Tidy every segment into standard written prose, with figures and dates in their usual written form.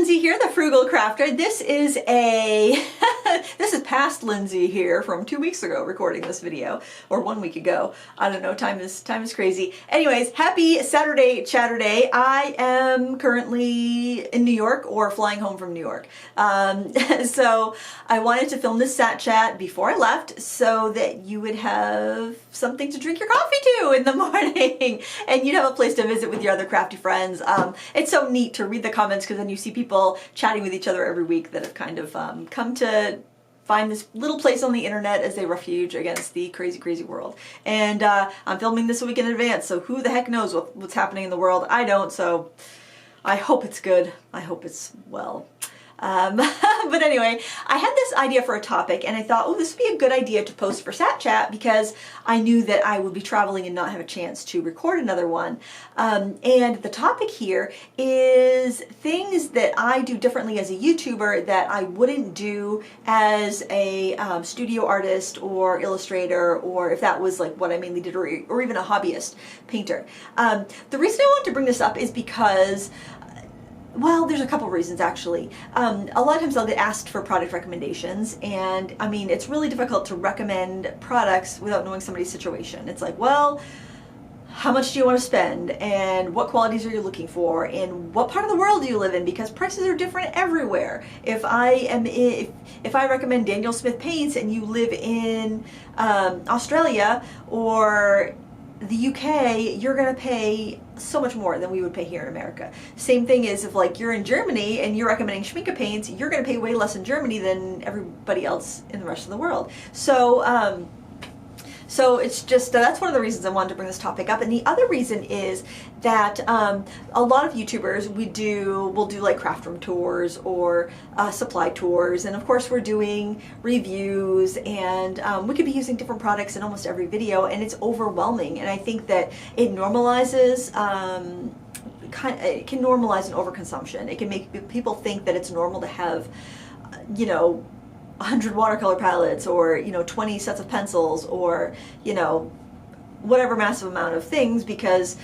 Lindsay here, the Frugal Crafter. This is this is past Lindsay here from 2 weeks ago recording this video, or 1 week ago. I don't know, time is crazy. Anyways, happy Saturday Chatterday. I am currently in New York or flying home from New York. So I wanted to film this Sat Chat before I left so that you would have something to drink your coffee to in the morning and you'd have a place to visit with your other crafty friends. It's so neat to read the comments because then you see people chatting with each other every week that have kind of come to find this little place on the internet as a refuge against the crazy, crazy world. And I'm filming this a week in advance, so who the heck knows what's happening in the world? I don't, so I hope it's good. I hope it's well. But anyway, I had this idea for a topic and I thought, oh, this would be a good idea to post for Sat Chat because I knew that I would be traveling and not have a chance to record another one. And the topic here is things that I do differently as a YouTuber that I wouldn't do as a studio artist or illustrator, or if that was like what I mainly did, or even a hobbyist painter. The reason I want to bring this up is because well, there's a couple reasons actually. A lot of times I'll get asked for product recommendations, and I mean, it's really difficult to recommend products without knowing somebody's situation. It's like, well, how much do you want to spend, and what qualities are you looking for, and what part of the world do you live in, because prices are different everywhere. If I recommend Daniel Smith paints and you live in Australia or the UK, you're gonna pay so much more than we would pay here in America. Same thing is if like you're in Germany and you're recommending Schminke paints, you're gonna pay way less in Germany than everybody else in the rest of the world. So it's just, that's one of the reasons I wanted to bring this topic up. And the other reason is that a lot of YouTubers, we'll do like craft room tours or supply tours. And of course we're doing reviews, and we could be using different products in almost every video, and it's overwhelming. And I think that it normalizes, it can normalize an overconsumption. It can make people think that it's normal to have, you know, 100 watercolor palettes, or, you know, 20 sets of pencils, or, you know, whatever massive amount of things, because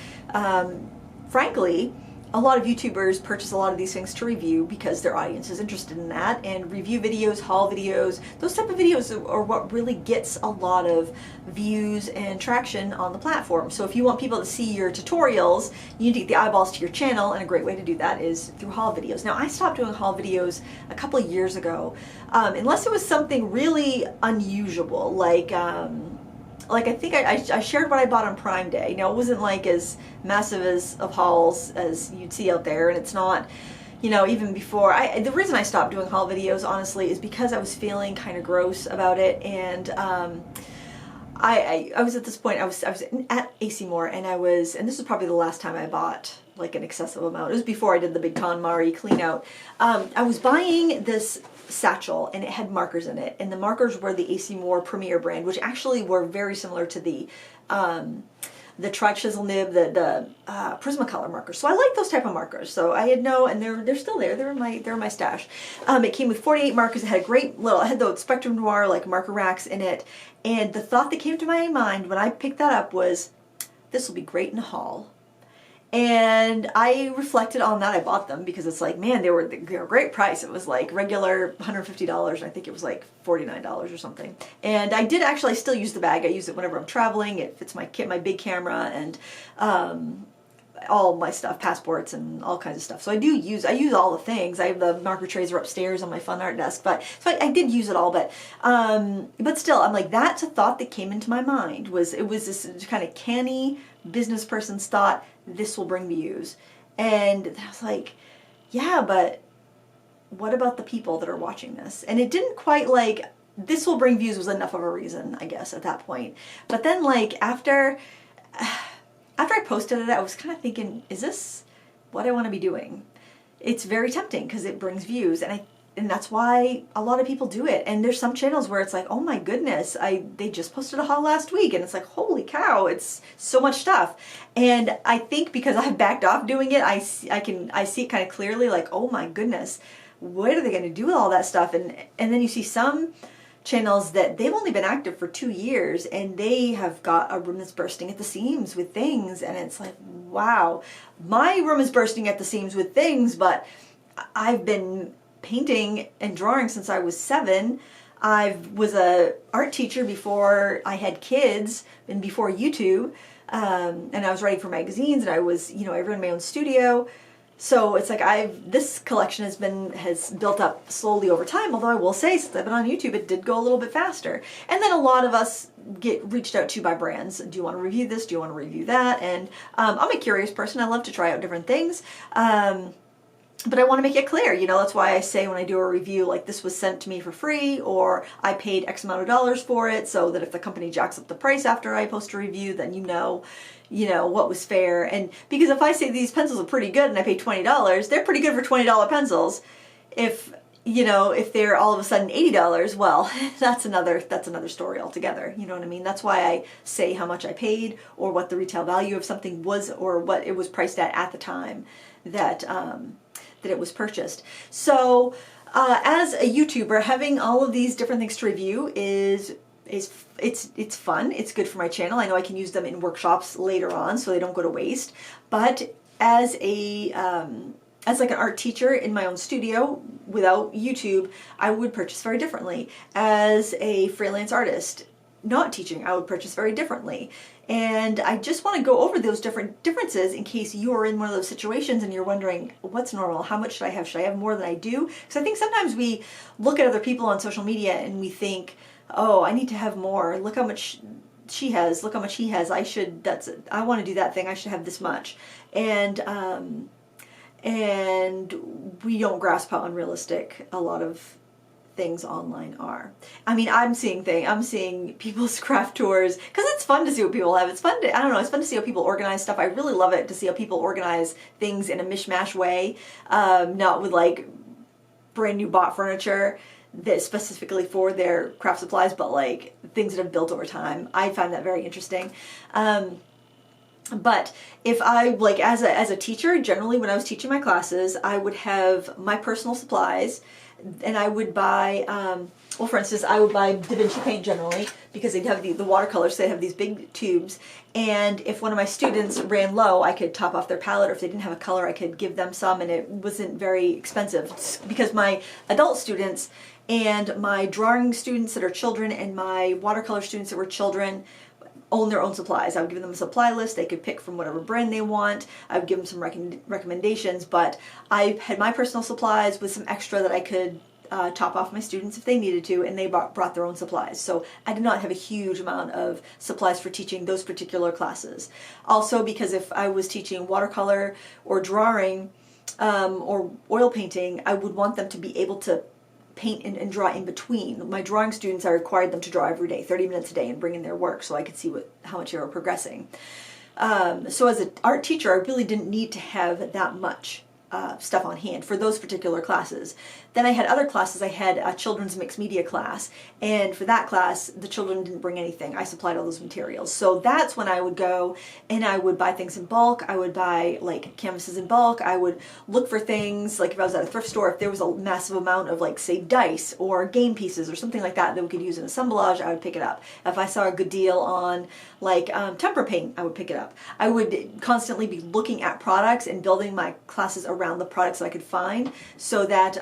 frankly, a lot of YouTubers purchase a lot of these things to review because their audience is interested in that, and review videos, haul videos, those type of videos are what really gets a lot of views and traction on the platform. So if you want people to see your tutorials, you need to get the eyeballs to your channel, and a great way to do that is through haul videos. Now, I stopped doing haul videos a couple of years ago, unless it was something really unusual, like I think I shared what I bought on Prime Day. Now, it wasn't like as massive of hauls as you'd see out there, and it's not, you know, even before. The reason I stopped doing haul videos, honestly, is because I was feeling kind of gross about it, and I was at this point, I was at AC Moore, and this was probably the last time I bought like an excessive amount. It was before I did the big KonMari clean out. I was buying this satchel, and it had markers in it, and the markers were the AC Moore Premier brand, which actually were very similar to the Tri-Chisel Nib, the Prismacolor markers. So I like those type of markers. So I had and they're still there. They're in my stash. It came with 48 markers. It had a great little, it had the Spectrum Noir like marker racks in it. And the thought that came to my mind when I picked that up was, this will be great in a haul. And I reflected on that. I bought them because it's like, man, they were a great price. It was like regular $150, and I think it was like $49 or something. And I did actually still use the bag. I use it whenever I'm traveling. It fits my kit, my big camera, and all my stuff, passports and all kinds of stuff. So I use all the things. I have the marker trays are upstairs on my fun art desk, but so I did use it all. But still, I'm like, that's a thought that came into my mind. It was this kind of canny business person's thought, this will bring views. And I was like, yeah, but what about the people that are watching this? And it didn't quite, like, this will bring views was enough of a reason, I guess, at that point. But then, like, after I posted it, I was kind of thinking, is this what I want to be doing? It's very tempting because it brings views, and that's why a lot of people do it. And there's some channels where it's like, oh my goodness, they just posted a haul last week, and it's like, holy cow, it's so much stuff. And I think because I've backed off doing it, I see it kind of clearly, like, oh my goodness, what are they going to do with all that stuff? And then you see some channels that they've only been active for 2 years, and they have got a room that's bursting at the seams with things, and it's like, wow, my room is bursting at the seams with things, but I've been painting and drawing since I was 7. I was a art teacher before I had kids and before YouTube, and I was writing for magazines, and I was, I ran my own studio. So it's like this collection has built up slowly over time, although I will say since I've been on YouTube it did go a little bit faster. And then a lot of us get reached out to by brands. Do you want to review this? Do you want to review that? And I'm a curious person. I love to try out different things. But I want to make it clear, that's why I say when I do a review, like this was sent to me for free, or I paid X amount of dollars for it, so that if the company jacks up the price after I post a review, then you know what was fair. And because if I say these pencils are pretty good and I pay $20, they're pretty good for $20 pencils. If they're all of a sudden $80, well, that's another story altogether. You know what I mean? That's why I say how much I paid, or what the retail value of something was, or what it was priced at the time that it was purchased. So as a YouTuber, having all of these different things to review it's fun. It's good for my channel. I know I can use them in workshops later on, so they don't go to waste. But as like an art teacher in my own studio without YouTube, I would purchase very differently. As a freelance artist, not teaching, I would purchase very differently. And I just want to go over those differences in case you're in one of those situations and you're wondering, what's normal? How much should I have? Should I have more than I do? Because I think sometimes we look at other people on social media and we think, oh, I need to have more. Look how much she has. Look how much he has. I want to do that thing. I should have this much. And we don't grasp how unrealistic a lot of things online are. I mean, I'm seeing people's craft tours because it's fun to see what people have. It's fun to see how people organize stuff. I really love it to see how people organize things in a mishmash way, not with like brand new bought furniture that specifically for their craft supplies, but like things that have built over time. I find that very interesting. But if I, like, as a teacher, generally when I was teaching my classes, I would have my personal supplies, and I would buy, well, for instance, I would buy Da Vinci paint generally, because they'd have the watercolors, so they'd have these big tubes, and if one of my students ran low, I could top off their palette, or if they didn't have a color, I could give them some, and it wasn't very expensive, because my adult students and my drawing students that are children and my watercolor students that were children own their own supplies. I would give them a supply list. They could pick from whatever brand they want. I would give them some recommendations, but I had my personal supplies with some extra that I could top off my students if they needed to, and they brought their own supplies. So I did not have a huge amount of supplies for teaching those particular classes. Also, because if I was teaching watercolor or drawing or oil painting, I would want them to be able to paint and draw in between. My drawing students, I required them to draw every day, 30 minutes a day, and bring in their work so I could see how much they were progressing. So as an art teacher, I really didn't need to have that much stuff on hand for those particular classes. Then I had other classes. I had a children's mixed media class, and for that class, the children didn't bring anything. I supplied all those materials. So that's when I would go and I would buy things in bulk. I would buy like canvases in bulk. I would look for things, like if I was at a thrift store, if there was a massive amount of like, say, dice or game pieces or something like that we could use in assemblage, I would pick it up. If I saw a good deal on like tempera paint, I would pick it up. I would constantly be looking at products and building my classes around the products that I could find, so that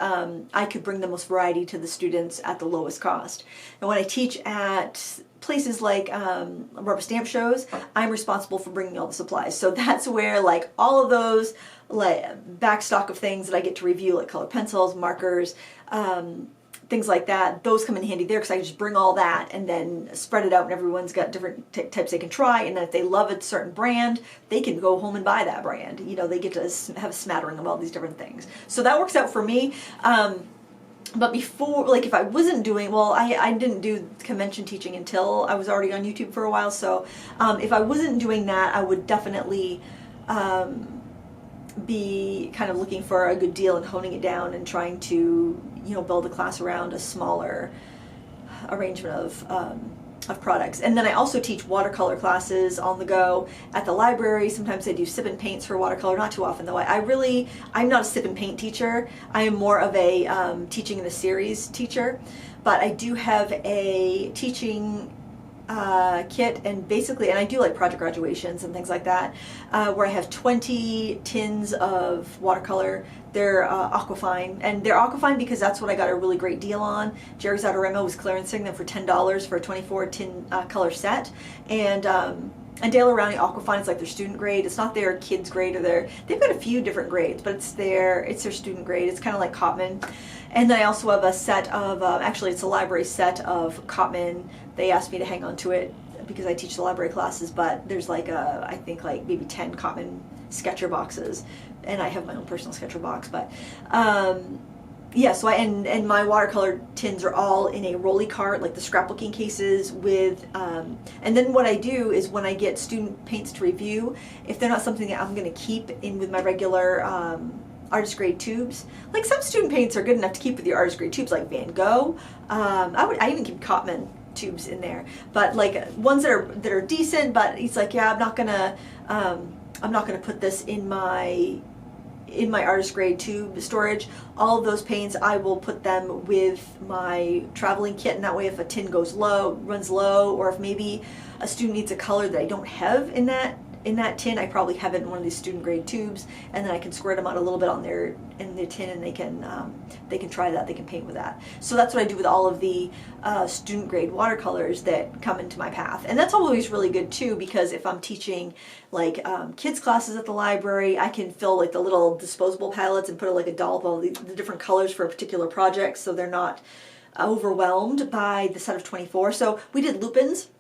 I could bring the most variety to the students at the lowest cost. And when I teach at places like rubber stamp shows, I'm responsible for bringing all the supplies. So that's where like all of those like back stock of things that I get to review, like colored pencils, markers, things like that, those come in handy there, because I can just bring all that and then spread it out, and everyone's got different types they can try, and then if they love a certain brand, they can go home and buy that brand. You know, they get to have a smattering of all these different things. So that works out for me. But before, like if I wasn't doing, well, I didn't do convention teaching until I was already on YouTube for a while, so if I wasn't doing that, I would definitely be kind of looking for a good deal and honing it down and trying to, you know, build a class around a smaller arrangement of products. And then I also teach watercolor classes on the go at the library. Sometimes I do sip and paints for watercolor, not too often though. I'm not a sip and paint teacher. I am more of a teaching in a series teacher, but I do have a teaching kit, and basically, and I do like project graduations and things like that, where I have 20 tins of watercolor. They're aquafine, and they're aquafine because that's what I got a really great deal on. Jerry's Autorama was clearancing them for $10 for a 24 tin color set, and Dale Rowney Aquafine is like their student grade. It's not their kids grade, or they've got a few different grades, but it's their student grade. It's kind of like Cotman. And then I also have a set of, actually it's a library set of Cotman. They asked me to hang on to it because I teach the library classes, but there's like I think like maybe 10 Cotman sketcher boxes, and I have my own personal sketcher box, but yeah, so and my watercolor tins are all in a rolly cart, like the scrapbooking cases with, and then what I do is when I get student paints to review, if they're not something that I'm going to keep in with my regular artist grade tubes, like some student paints are good enough to keep with your artist grade tubes, like Van Gogh. I even keep Cotman tubes in there, but like ones that are decent. But he's like, yeah, I'm not gonna put this in my artist grade tube storage. All of those paints, I will put them with my traveling kit, and that way if a tin goes low, runs low, or if maybe a student needs a color that I don't have in that tin, I probably have it in one of these student grade tubes, and then I can squirt them out a little bit in their tin, and they can try that, they can paint with that. So that's what I do with all of the student grade watercolors that come into my path. And that's always really good too, because if I'm teaching like kids classes at the library, I can fill like the little disposable palettes and put like a dollop of all the different colors for a particular project, so they're not overwhelmed by the set of 24. So we did lupins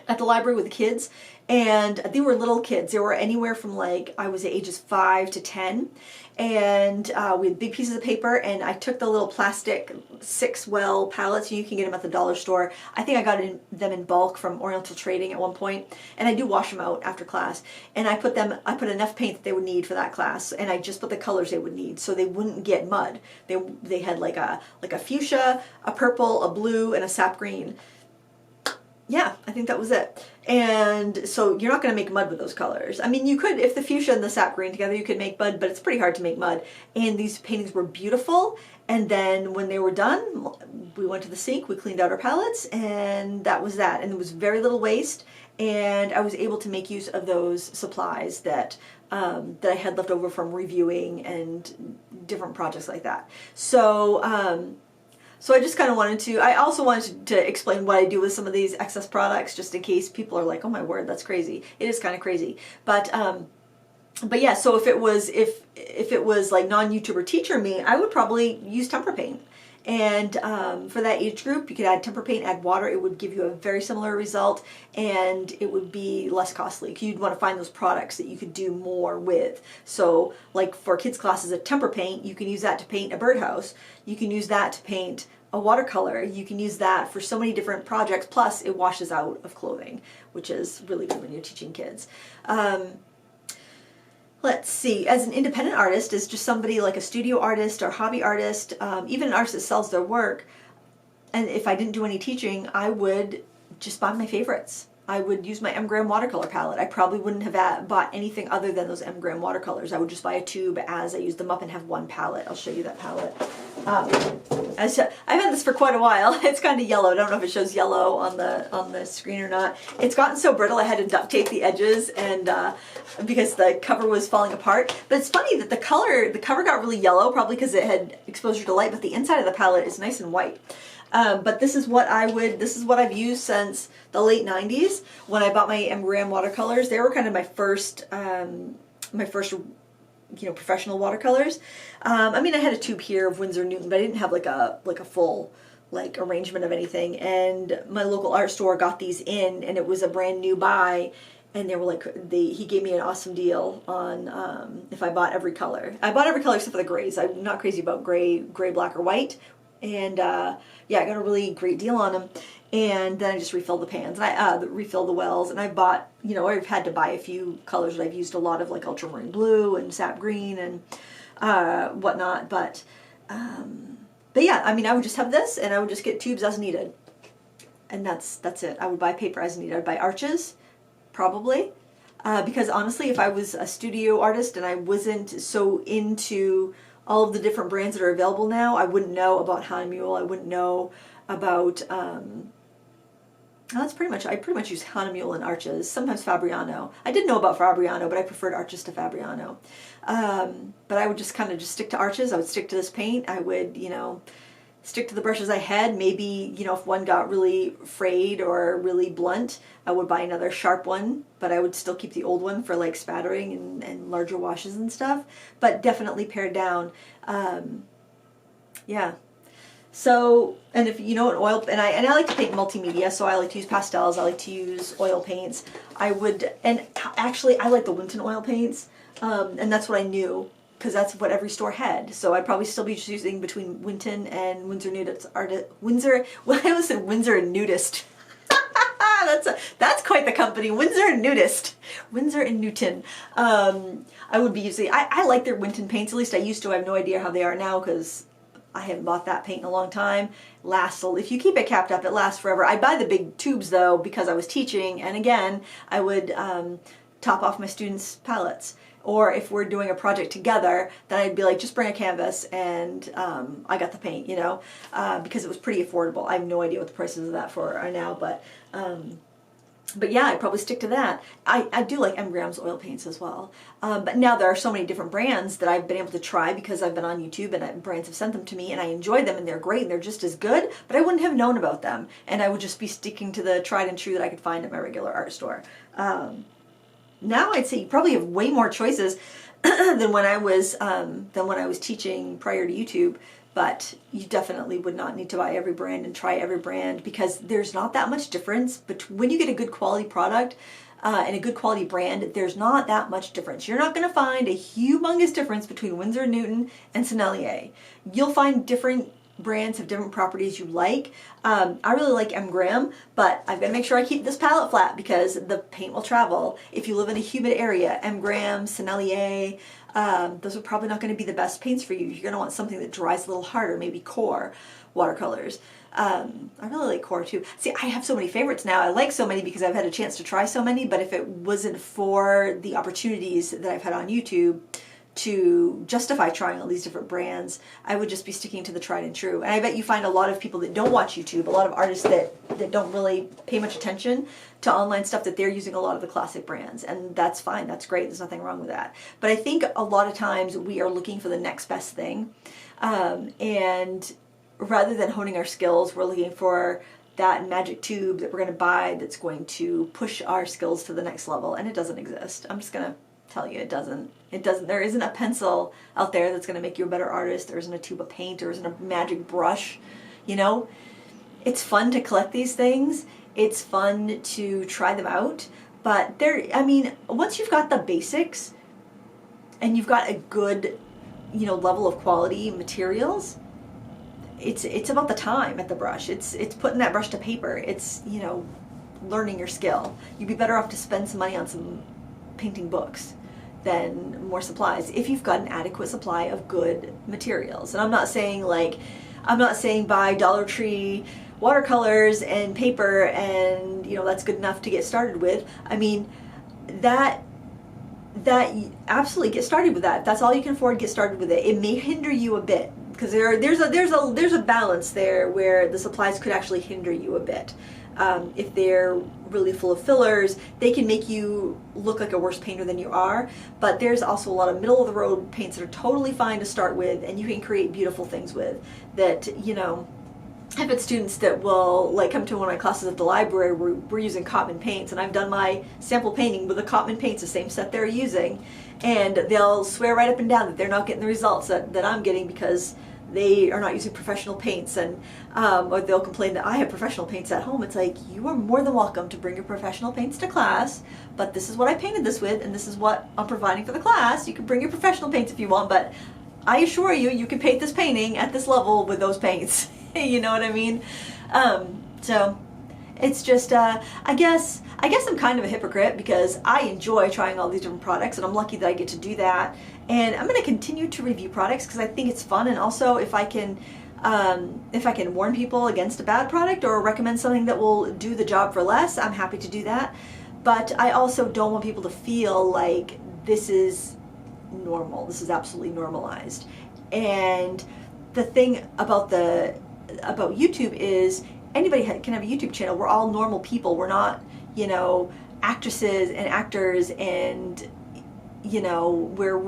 at the library with the kids, and they were little kids. They were anywhere from like, I was at ages 5 to 10, and we had big pieces of paper, and I took the little plastic 6-well palettes. You can get them at the dollar store. I think I got them in bulk from Oriental Trading at one point, and I do wash them out after class, and I put enough paint that they would need for that class, and I just put the colors they would need so they wouldn't get mud. They had like a fuchsia, a purple, a blue, and a sap green. Yeah, I think that was it. And so you're not going to make mud with those colors. I mean, you could, if the fuchsia and the sap green together, you could make mud, but it's pretty hard to make mud. And these paintings were beautiful. And then when they were done, we went to the sink, we cleaned out our palettes, and that was that. And there was very little waste. And I was able to make use of those supplies that I had left over from reviewing and different projects like that. So I just kind of I also wanted to explain what I do with some of these excess products, just in case people are like, oh my word, that's crazy. It is kind of crazy. But yeah, so if it was like non-YouTuber teacher me, I would probably use tempera paint. And for that age group, you could add tempera paint, add water. It would give you a very similar result, and it would be less costly. You'd want to find those products that you could do more with. So like for kids classes of tempera paint, you can use that to paint a birdhouse. You can use that to paint a watercolor. You can use that for so many different projects. Plus it washes out of clothing, which is really good when you're teaching kids. Let's see, as an independent artist, as just somebody like a studio artist or hobby artist, even an artist that sells their work, and if I didn't do any teaching, I would just buy my favorites. I would use my M. Graham watercolor palette. I probably wouldn't have bought anything other than those M. Graham watercolors. I would just buy a tube as I use them up and have one palette. I'll show you that palette. I've had this for quite a while. It's kind of yellow. I don't know if it shows yellow on the screen or not. It's gotten so brittle I had to duct tape the edges, and because the cover was falling apart. But it's funny that the cover got really yellow, probably because it had exposure to light, but the inside of the palette is nice and white. But this is what I've used since the late 90s when I bought my M. Graham watercolors. They were kind of my first professional watercolors. I mean, I had a tube here of Winsor Newton, but I didn't have like a full arrangement of anything. And my local art store got these in, and it was a brand new buy. And they were he gave me an awesome deal on if I bought every color. I bought every color except for the grays. I'm not crazy about gray, black, or white. And yeah, I got a really great deal on them. And then I just refilled the pans, and I refilled the wells. And I bought, I've had to buy a few colors that I've used a lot of, like ultramarine blue and sap green and whatnot. But yeah, I mean, I would just have this, and I would just get tubes as needed, and that's it. I would buy paper as needed. I'd buy arches, probably, because honestly, if I was a studio artist and I wasn't so into all of the different brands that are available now, I wouldn't know about Hahnemuhle. I wouldn't know about That's pretty much, I pretty much use Hahnemühle and Arches, sometimes Fabriano. I didn't know about Fabriano, but I preferred Arches to Fabriano. But I would just kind of just stick to Arches. I would stick to this paint. I would, you know, stick to the brushes I had. Maybe, you know, if one got really frayed or really blunt, I would buy another sharp one, but I would still keep the old one for like spattering and larger washes and stuff, but definitely pared down. Yeah. So, and if you know an oil, and I like to paint multimedia, so I like to use pastels, I like to use oil paints. I would, and actually I like the Winton oil paints, and that's what I knew, because that's what every store had. So I'd probably still be choosing between Winton and Winsor Nudist Windsor. Well, I almost said Windsor and Nudist. That's quite the company, Windsor and Nudist. Windsor and Newton. I would be using, I like their Winton paints, at least I used to. I have no idea how they are now, because I haven't bought that paint in a long time. Lasts, if you keep it capped up, it lasts forever. I buy the big tubes though, because I was teaching, and again, I would top off my students' palettes. Or if we're doing a project together, then I'd be like, just bring a canvas and I got the paint, you know, because it was pretty affordable. I have no idea what the prices of that for are now, but yeah, I'd probably stick to that. I do like M. Graham's oil paints as well. But now there are so many different brands that I've been able to try because I've been on YouTube and brands have sent them to me and I enjoy them and they're great and they're just as good, but I wouldn't have known about them. And I would just be sticking to the tried and true that I could find at my regular art store. Now I'd say you probably have way more choices than when I was teaching prior to YouTube. But you definitely would not need to buy every brand and try every brand, because there's not that much difference. But when you get a good quality product and a good quality brand, there's not that much difference. You're not going to find a humongous difference between Winsor & Newton and Sennelier. You'll find different brands have different properties you like. I really like M. Graham, but I've got to make sure I keep this palette flat because the paint will travel. If you live in a humid area, M. Graham, Sennelier, those are probably not going to be the best paints for you. You're going to want something that dries a little harder, maybe Core watercolors. I really like Core too. See, I have so many favorites now. I like so many because I've had a chance to try so many, but if it wasn't for the opportunities that I've had on YouTube to justify trying all these different brands, I would just be sticking to the tried and true. And I bet you find a lot of people that don't watch YouTube, a lot of artists that don't really pay much attention to online stuff, that they're using a lot of the classic brands. And that's fine, that's great, there's nothing wrong with that. But I think a lot of times we are looking for the next best thing. And rather than honing our skills, we're looking for that magic tube that we're going to buy that's going to push our skills to the next level. And it doesn't exist. I'm just going to tell you, it doesn't. There isn't a pencil out there that's going to make you a better artist. There isn't a tube of paint. There isn't a magic brush. You know, it's fun to collect these things. It's fun to try them out. But I mean, once you've got the basics and you've got a good, you know, level of quality materials, it's about the time at the brush. It's putting that brush to paper. It's, you know, learning your skill. You'd be better off to spend some money on some painting books than more supplies if you've got an adequate supply of good materials. And I'm not saying buy Dollar Tree watercolors and paper and, you know, that's good enough to get started with. I mean, that absolutely get started with that. If that's all you can afford, get started with it. It may hinder you a bit because there's a balance there where the supplies could actually hinder you a bit. If they're really full of fillers, they can make you look like a worse painter than you are. But there's also a lot of middle-of-the-road paints that are totally fine to start with, and you can create beautiful things with. That, you know, I've had students that will like come to one of my classes at the library where we're using Cotman paints, and I've done my sample painting with the Cotman paints, the same set they're using, and they'll swear right up and down that they're not getting the results that I'm getting because they are not using professional paints, and or they'll complain that I have professional paints at home. It's like, you are more than welcome to bring your professional paints to class, but this is what I painted this with, and this is what I'm providing for the class. You can bring your professional paints if you want, but I assure you, you can paint this painting at this level with those paints. You know what I mean? So it's just, I guess I'm kind of a hypocrite because I enjoy trying all these different products, and I'm lucky that I get to do that. And I'm going to continue to review products because I think it's fun, and also if I can warn people against a bad product or recommend something that will do the job for less, I'm happy to do that. But I also don't want people to feel like this is normal. This is absolutely normalized. And the thing about YouTube is anybody can have a YouTube channel. We're all normal people. We're not, you know, actresses and actors, and you know, we're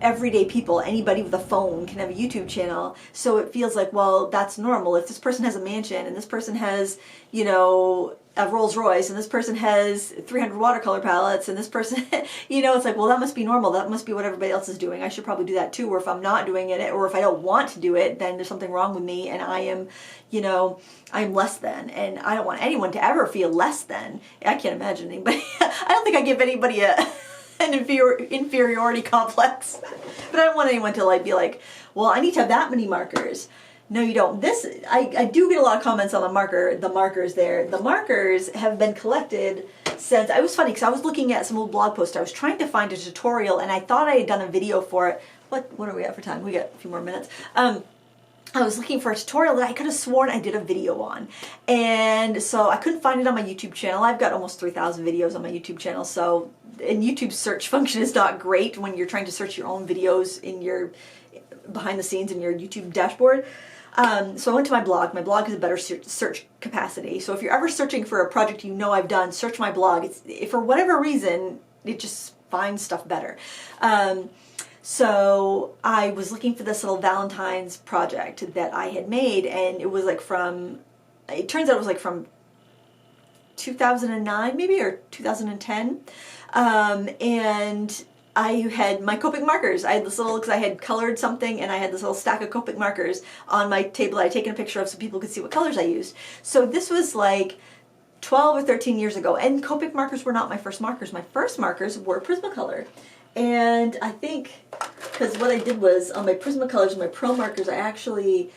everyday people. Anybody with a phone can have a YouTube channel. So it feels like, well, that's normal. If this person has a mansion, and this person has, you know, a Rolls Royce, and this person has 300 watercolor palettes, and this person, you know, it's like, well, that must be normal. That must be what everybody else is doing. I should probably do that too. Or if I'm not doing it, or if I don't want to do it, then there's something wrong with me, and I am, you know, I'm less than. And I don't want anyone to ever feel less than. I can't imagine anybody. I don't think I give anybody an inferiority complex. But I don't want anyone to like be like, well, I need to have that many markers. No, you don't. This, I do get a lot of comments on the markers there. The markers have been collected since, it was funny because I was looking at some old blog posts. I was trying to find a tutorial, and I thought I had done a video for it. What are we at for time? We got a few more minutes. I was looking for a tutorial that I could have sworn I did a video on. And so I couldn't find it on my YouTube channel. I've got almost 3,000 videos on my YouTube channel. So, and YouTube's search function is not great when you're trying to search your own videos in your behind the scenes in your YouTube dashboard. So I went to my blog. My blog is a better search capacity. So if you're ever searching for a project you know I've done, search my blog. If for whatever reason, it just finds stuff better. So I was looking for this little Valentine's project that I had made, and it was like from, it turns out it was like from 2009 maybe, or 2010. And I had my Copic markers. I had this little, because I had colored something, and I had this little stack of Copic markers on my table that I had taken a picture of so people could see what colors I used. So this was like 12 or 13 years ago, and Copic markers were not my first markers. My first markers were Prismacolor. And I think, because what I did was, on my Prismacolors and my Pro markers, I actually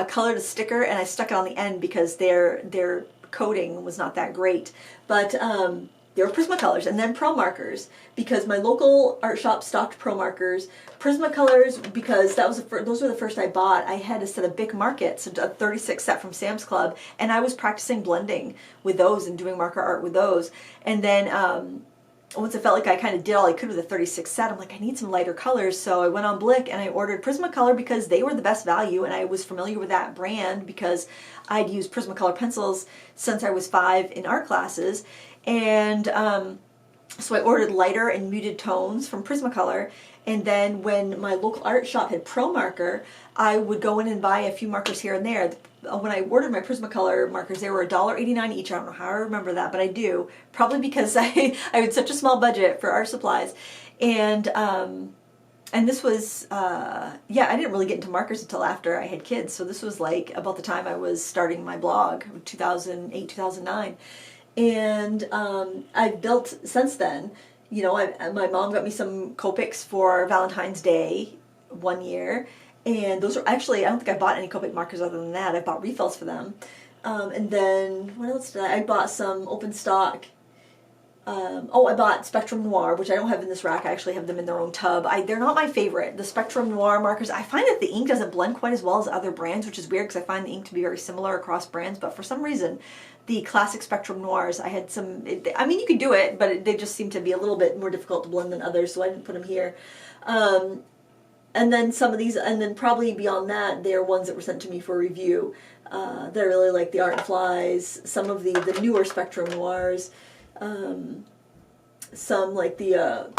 colored a sticker, and I stuck it on the end because their coating was not that great. But they were Prismacolors, and then Pro markers, because my local art shop stocked Pro markers. Prismacolors, because that was those were the first I bought. I had a set of Bic Markets, a 36 set from Sam's Club, and I was practicing blending with those and doing marker art with those. And then once I felt like I kind of did all I could with the 36 set, I'm like, I need some lighter colors. So I went on Blick and I ordered Prismacolor because they were the best value, and I was familiar with that brand because I'd used Prismacolor pencils since I was 5 in art classes. And so I ordered lighter and muted tones from Prismacolor. And then when my local art shop had Pro marker, I would go in and buy a few markers here and there. When I ordered my Prismacolor markers, they were $1.89 each. I don't know how I remember that, but I do. Probably because I had such a small budget for art supplies. And this was, yeah, I didn't really get into markers until after I had kids. So this was like about the time I was starting my blog, 2008, 2009. And I've built since then. You know, my mom got me some Copics for Valentine's Day one year. And those are actually, I don't think I bought any Copic markers other than that. I bought refills for them. And then, what else did I bought some open stock. Oh, I bought Spectrum Noir, which I don't have in this rack. I actually have them in their own tub. They're not my favorite. The Spectrum Noir markers, I find that the ink doesn't blend quite as well as other brands, which is weird because I find the ink to be very similar across brands. But for some reason, the classic Spectrum Noirs, I had some, I mean, you could do it, but they just seem to be a little bit more difficult to blend than others, so I didn't put them here. And then some of these, and then probably beyond that, they're ones that were sent to me for review. That I really like, the Art and Flies, some of the newer Spectrum Noirs, some like the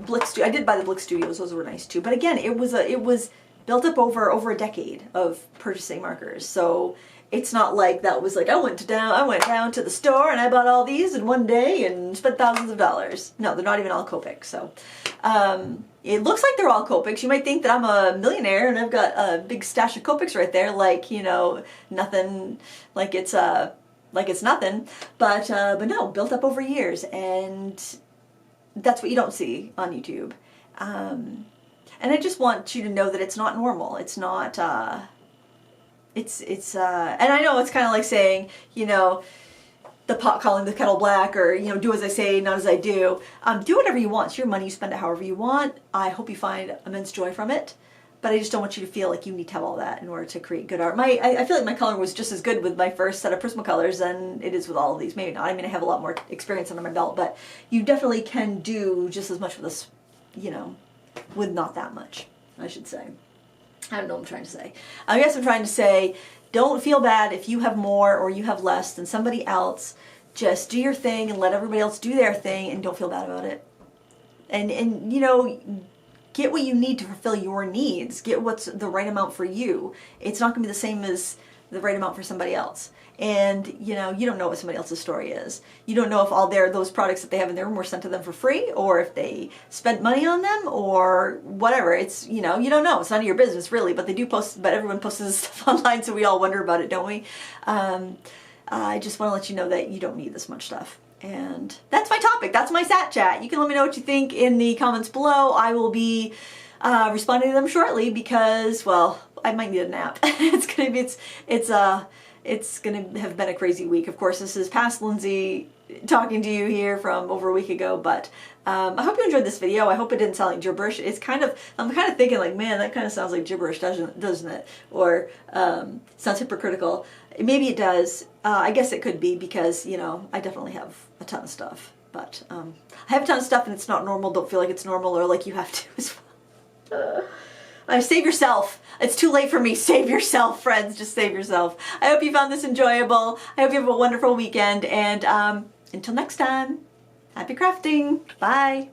Blick Studio. I did buy the Blick Studios; those were nice too. But again, it was built up over a decade of purchasing markers. So it's not like that was like I went down to the store and I bought all these in one day and spent thousands of dollars. No, they're not even all Copic. So. It looks like they're all Copics. You might think that I'm a millionaire and I've got a big stash of Copics right there, like, you know, nothing, like it's nothing. But no, built up over years, and that's what you don't see on YouTube. And I just want you to know that it's not normal. It's not. And I know it's kind of like saying, you know, the pot calling the kettle black, or, you know, do as I say, not as I do. Do whatever you want. It's your money. You spend it however you want. I hope you find immense joy from it. But I just don't want you to feel like you need to have all that in order to create good art. I feel like my coloring was just as good with my first set of Prismacolors than it is with all of these. Maybe not. I mean, I have a lot more experience under my belt, but you definitely can do just as much with this, you know, with not that much, I should say. I don't know what I'm trying to say. I guess I'm trying to say don't feel bad if you have more or you have less than somebody else. Just do your thing and let everybody else do their thing, and don't feel bad about it. And you know, get what you need to fulfill your needs. Get what's the right amount for you. It's not going to be the same as the right amount for somebody else. And you know, you don't know what somebody else's story is. You don't know if all those products that they have in their room were sent to them for free, or if they spent money on them, or whatever. It's, you know, you don't know. It's none of your business really. But they do post. But everyone posts this stuff online, so we all wonder about it, don't we? I just want to let you know that you don't need this much stuff. And that's my topic. That's my sat chat. You can let me know what you think in the comments below. I will be responding to them shortly because, well, I might need a nap. It's gonna have been a crazy week. Of course, this is past Lindsay talking to you here from over a week ago, but I hope you enjoyed this video. I hope it didn't sound like gibberish. I'm kind of thinking like, man, that kind of sounds like gibberish, doesn't it? Or sounds hypocritical. Maybe it does. I guess it could be because, you know, I definitely have a ton of stuff, but I have a ton of stuff and it's not normal. Don't feel like it's normal or like you have to as well. Save yourself. It's too late for me. Save yourself, friends. Just save yourself. I hope you found this enjoyable. I hope you have a wonderful weekend. And until next time, happy crafting. Bye.